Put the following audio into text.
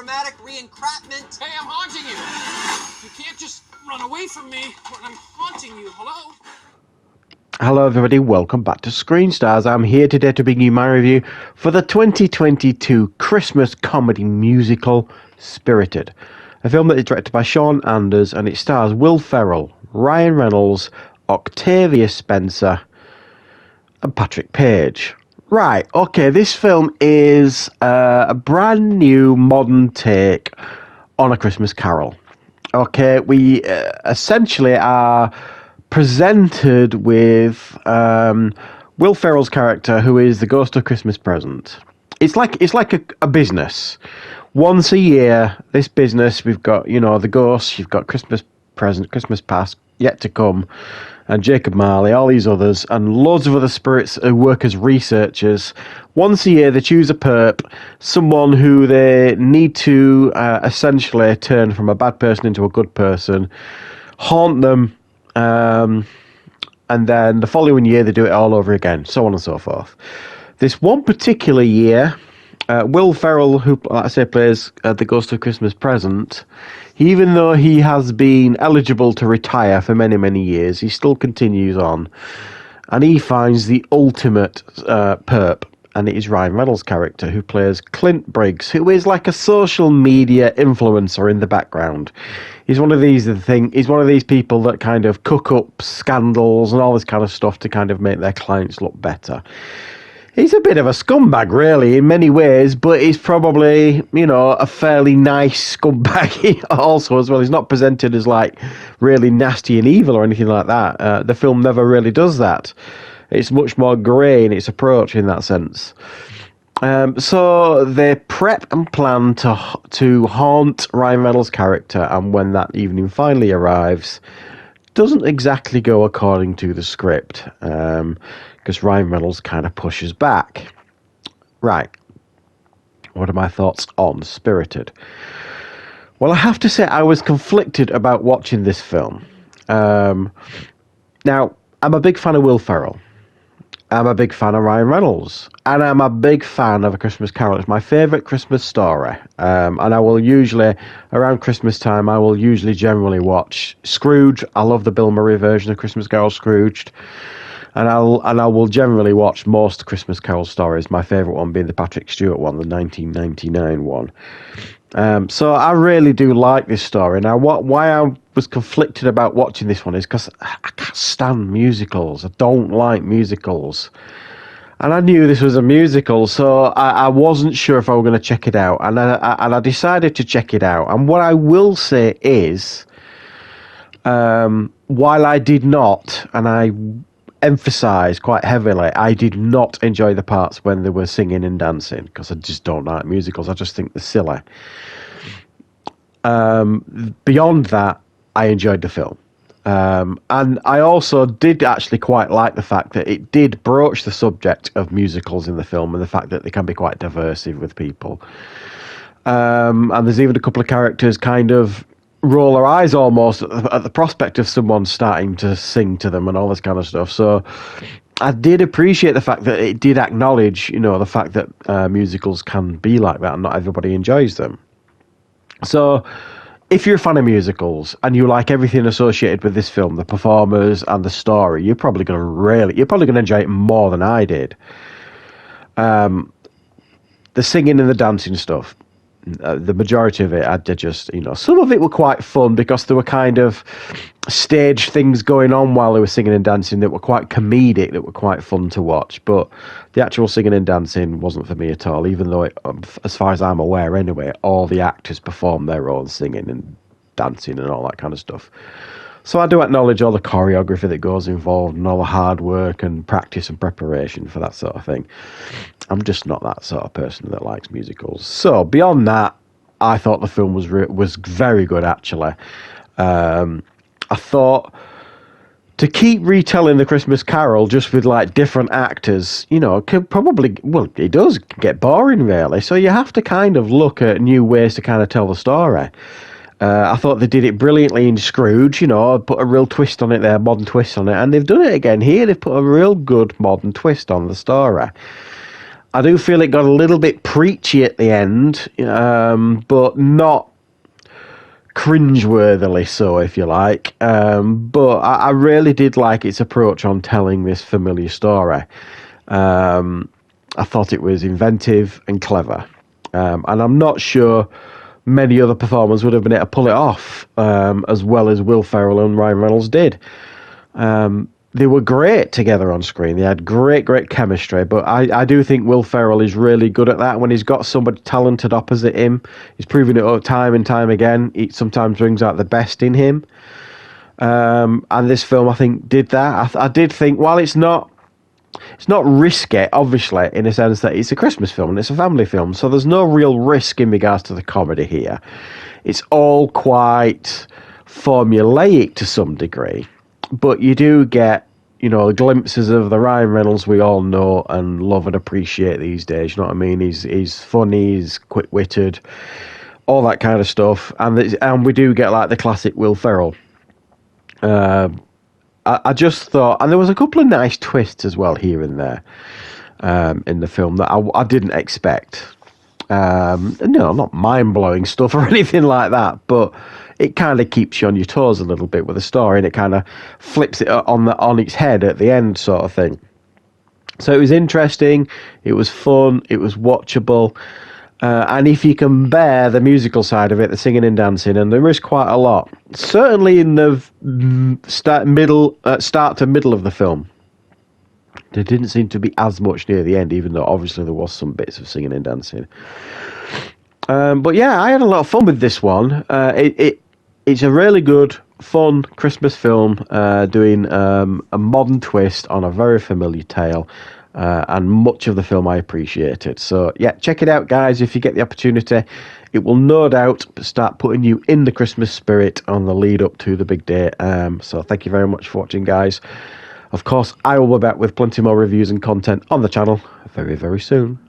dramatic re-encrapment. Hey, I'm haunting you. You can't just run away from me when I'm haunting you. Hello? Hello everybody, welcome back to Screenstars. I'm here today to bring you my review for the 2022 Christmas comedy musical Spirited, a film that is directed by Sean Anders and it stars Will Ferrell, Ryan Reynolds, Octavia Spencer and Patrick Page. Right, okay, this film is a brand new modern take on A Christmas Carol. Okay, we essentially are presented with Will Ferrell's character, who is the ghost of Christmas present. It's like a business. Once a year, this business, we've got, the ghosts, you've got Christmas present, Christmas past, yet to come, and Jacob Marley, all these others, and loads of other spirits who work as researchers. Once a year, they choose a perp, someone who they need to essentially turn from a bad person into a good person, haunt them, and then the following year they do it all over again, so on and so forth. This one particular year, Will Ferrell, who, like I say, plays the Ghost of Christmas Present, even though he has been eligible to retire for many, many years, he still continues on, and he finds the ultimate perp, and it is Ryan Reynolds' character, who plays Clint Briggs, who is like a social media influencer in the background. He's one of these people that kind of cook up scandals and all this kind of stuff to kind of make their clients look better. He's a bit of a scumbag, really, in many ways, but he's probably, a fairly nice scumbag also as well. He's not presented as, really nasty and evil or anything like that. The film never really does that. It's much more grey in its approach in that sense. So they prep and plan to haunt Ryan Reynolds' character, and when that evening finally arrives, doesn't exactly go according to the script, because Ryan Reynolds kind of pushes back. Right. What are my thoughts on Spirited? Well, I have to say I was conflicted about watching this film. Now, I'm a big fan of Will Ferrell. I'm a big fan of Ryan Reynolds, and I'm a big fan of A Christmas Carol. It's my favourite Christmas story, and I will usually, around Christmas time, generally watch Scrooge. I love the Bill Murray version of Christmas Carol, Scrooged, and I will generally watch most Christmas Carol stories, my favourite one being the Patrick Stewart one, the 1999 one. So I really do like this story. Now, why I was conflicted about watching this one is because I can't stand musicals. I don't like musicals. And I knew this was a musical, so I wasn't sure if I were going to check it out. And I decided to check it out. And what I will say is, while I did not, and I emphasise quite heavily, I did not enjoy the parts when they were singing and dancing, because I just don't like musicals. I just think they're silly. Beyond that, I enjoyed the film. And I also did actually quite like the fact that it did broach the subject of musicals in the film, and the fact that they can be quite diversive with people. And there's even a couple of characters kind of roll their eyes almost at the prospect of someone starting to sing to them and all this kind of stuff. So I did appreciate the fact that it did acknowledge, the fact that musicals can be like that and not everybody enjoys them. So if you're a fan of musicals and you like everything associated with this film, the performers and the story, you're probably going to enjoy it more than I did. The singing and the dancing stuff, the majority of it, I did just, some of it were quite fun because there were kind of stage things going on while they were singing and dancing that were quite comedic, that were quite fun to watch. But the actual singing and dancing wasn't for me at all, even though, as far as I'm aware anyway, all the actors perform their own singing and dancing and all that kind of stuff. So I do acknowledge all the choreography that goes involved and all the hard work and practice and preparation for that sort of thing. I'm just not that sort of person that likes musicals. So beyond that, I thought the film was very good, actually. I thought to keep retelling the Christmas Carol just with different actors, could probably, it does get boring really. So you have to kind of look at new ways to kind of tell the story. I thought they did it brilliantly in Scrooge, put a real twist on it there, modern twist on it, and they've done it again here. They've put a real good modern twist on the story. I do feel it got a little bit preachy at the end, but not cringeworthily so, if you like. But I really did like its approach on telling this familiar story. I thought it was inventive and clever. And I'm not sure many other performers would have been able to pull it off as well as Will Ferrell and Ryan Reynolds did. They were great together on screen. They had great chemistry, but I do think Will Ferrell is really good at that. When he's got somebody talented opposite him, he's proven it time and time again. He sometimes brings out the best in him. And this film, I think, did that. I did think, while it's not risky, obviously, in a sense that it's a Christmas film and it's a family film, so there's no real risk in regards to the comedy here. It's all quite formulaic to some degree. But you do get, glimpses of the Ryan Reynolds we all know and love and appreciate these days. You know what I mean? He's funny, he's quick-witted, all that kind of stuff. And we do get, like, the classic Will Ferrell. I just thought, and there was a couple of nice twists as well here and there in the film that I didn't expect. No, not mind-blowing stuff or anything like that, but it kind of keeps you on your toes a little bit with the story, and it kind of flips it on its head at the end, sort of thing. So it was interesting, it was fun, it was watchable, and if you can bear the musical side of it, the singing and dancing, and there is quite a lot, certainly in the start to middle of the film. There didn't seem to be as much near the end, even though obviously there was some bits of singing and dancing. But yeah, I had a lot of fun with this one. It's a really good, fun Christmas film, doing a modern twist on a very familiar tale, and much of the film I appreciated. So yeah, check it out, guys, if you get the opportunity. It will no doubt start putting you in the Christmas spirit on the lead up to the big day. So thank you very much for watching, guys. Of course, I will be back with plenty more reviews and content on the channel very, very soon.